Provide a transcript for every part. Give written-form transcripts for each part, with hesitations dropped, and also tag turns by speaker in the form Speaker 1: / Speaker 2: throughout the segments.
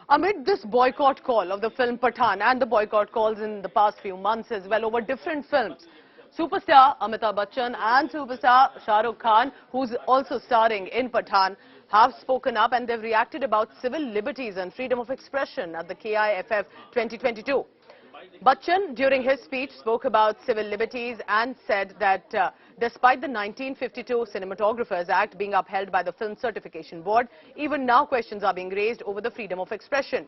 Speaker 1: Amid this boycott call of the film Pathan and the boycott calls in the past few months as well over different films, superstar Amitabh Bachchan and superstar Shah Rukh Khan, who's also starring in Pathan, have spoken up and they've reacted about civil liberties and freedom of expression at the KIFF 2022. Bachchan, during his speech, spoke about civil liberties and said that despite the 1952 Cinematographers Act being upheld by the Film Certification Board, even now questions are being raised over the freedom of expression.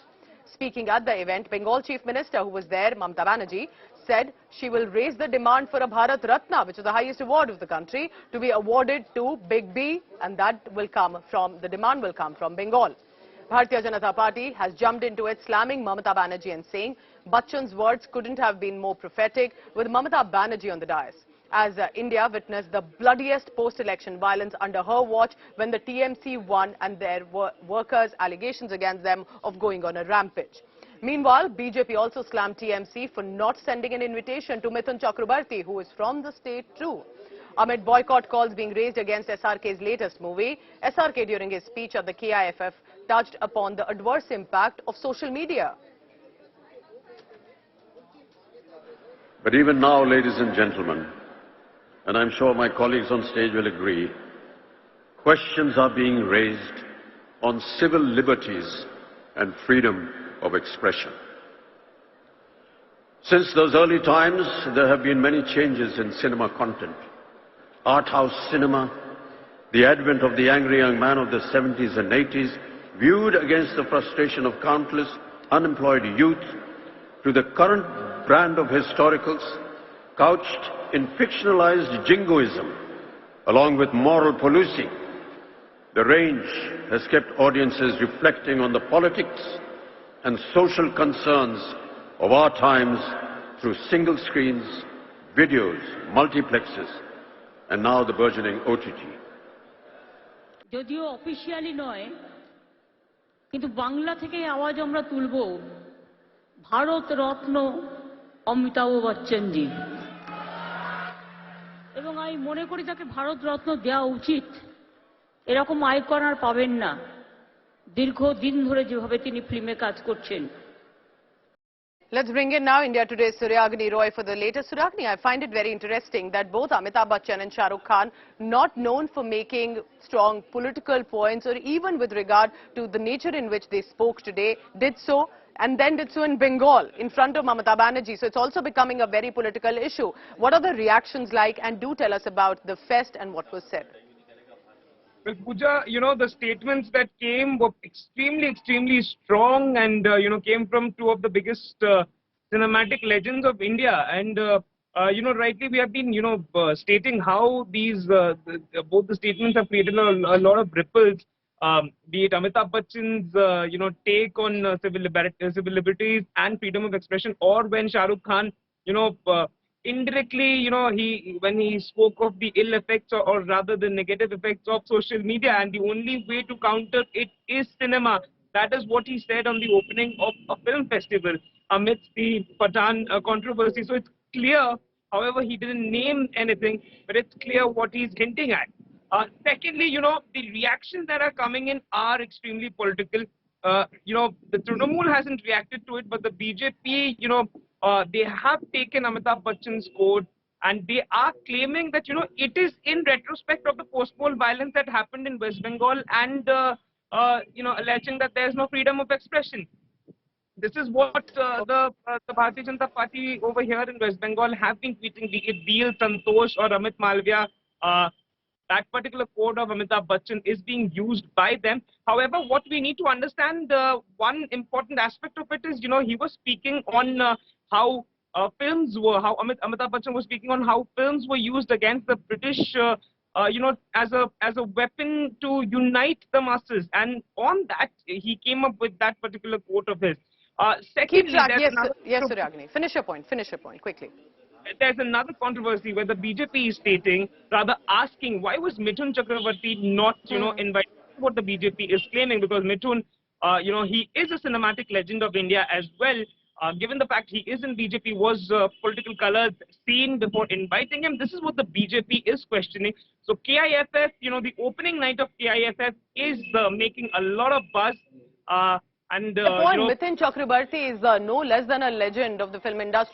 Speaker 1: Speaking at the event, Bengal Chief Minister, who was there, Amitabh Bachchan, said she will raise the demand for a Bharat Ratna, which is the highest award of the country, to be awarded to Big B, and that will come from, the demand will come from Bengal. Bharatiya Janata Party has jumped into it, slamming Mamata Banerjee and saying Bachchan's words couldn't have been more prophetic, with Mamata Banerjee on the dais, as India witnessed the bloodiest post-election violence under her watch when the TMC won and there were workers' allegations against them of going on a rampage. Meanwhile, BJP also slammed TMC for not sending an invitation to Mithun Chakrabarti, who is from the state too. Amid boycott calls being raised against SRK's latest movie, SRK during his speech at the KIFF touched upon the adverse impact of social media.
Speaker 2: But even now, ladies and gentlemen, and I'm sure my colleagues on stage will agree, questions are being raised on civil liberties and freedom of expression. Since those early times, there have been many changes in cinema content. Art house cinema, the advent of the angry young man of the 70s and 80s, viewed against the frustration of countless unemployed youth, to the current brand of historicals, couched in fictionalized jingoism, along with moral policing. The range has kept audiences reflecting on the politics and social concerns of our times through single screens, videos, multiplexes, and now the burgeoning OTT.
Speaker 3: যদিও officially নয়, কিন্তু বাংলা থেকে আওয়াজ আমরা তুলবো ভারত রত্ন অমিতাভ বচ্চনজি, এবং আমি মনে করি তাকে ভারত রত্ন দেওয়া উচিত। এরকম আইকন আর পাবেন না দীর্ঘদিন ধরে যেভাবে তিনি ফিল্মে কাজ করছেন।
Speaker 1: Let's bring in now India Today's Suryagini Roy for the latest. Suryagini, I find it very interesting that both Amitabh Bachchan and Shah Rukh Khan, not known for making strong political points or even with regard to the nature in which they spoke today, did so and then did so in Bengal in front of Mamata Banerjee. So it's also becoming a very political issue. What are the reactions like, and do tell us about the fest and what was said?
Speaker 4: Well, Pooja, the statements that came were extremely strong and, came from two of the biggest cinematic legends of India. And, rightly we have been, stating how these, both the statements have created a lot of ripples, be it Amitabh Bachchan's, take on civil liberties and freedom of expression, or when Shah Rukh Khan, indirectly, when he spoke of the ill effects or rather the negative effects of social media, and the only way to counter it is cinema. That is what he said on the opening of a film festival amidst the Pathan controversy. So it's clear, however, he didn't name anything, but it's clear what he's hinting at. Secondly, the reactions that are coming in are extremely political. The Trinamool hasn't reacted to it, but the BJP, they have taken Amitabh Bachchan's quote and they are claiming that, it is in retrospect of the post-poll violence that happened in West Bengal and, alleging that there is no freedom of expression. This is what the Bharatiya Janata Party over here in West Bengal have been tweeting, be it Dil, Santosh or Amit Malviya. That particular quote of Amitabh Bachchan is being used by them. However, what we need to understand, one important aspect of it is, he was speaking on how films were, how Amitabh Bachchan was speaking on how films were used against the British, as a weapon to unite the masses. And on that, he came up with that particular quote of his. Secondly,
Speaker 1: yes, Suryagini. Finish your point, quickly.
Speaker 4: There's another controversy where the BJP is stating, rather asking, why was Mithun Chakrabarti not, invited? What the BJP is claiming, because Mithun, he is a cinematic legend of India as well. Given the fact he is in BJP, was political colors seen before inviting him? This is what the BJP is questioning. So KIFF, the opening night of KIFF is making a lot of buzz. And
Speaker 1: The point, Mithun Chakrabarti is no less than a legend of the film industry.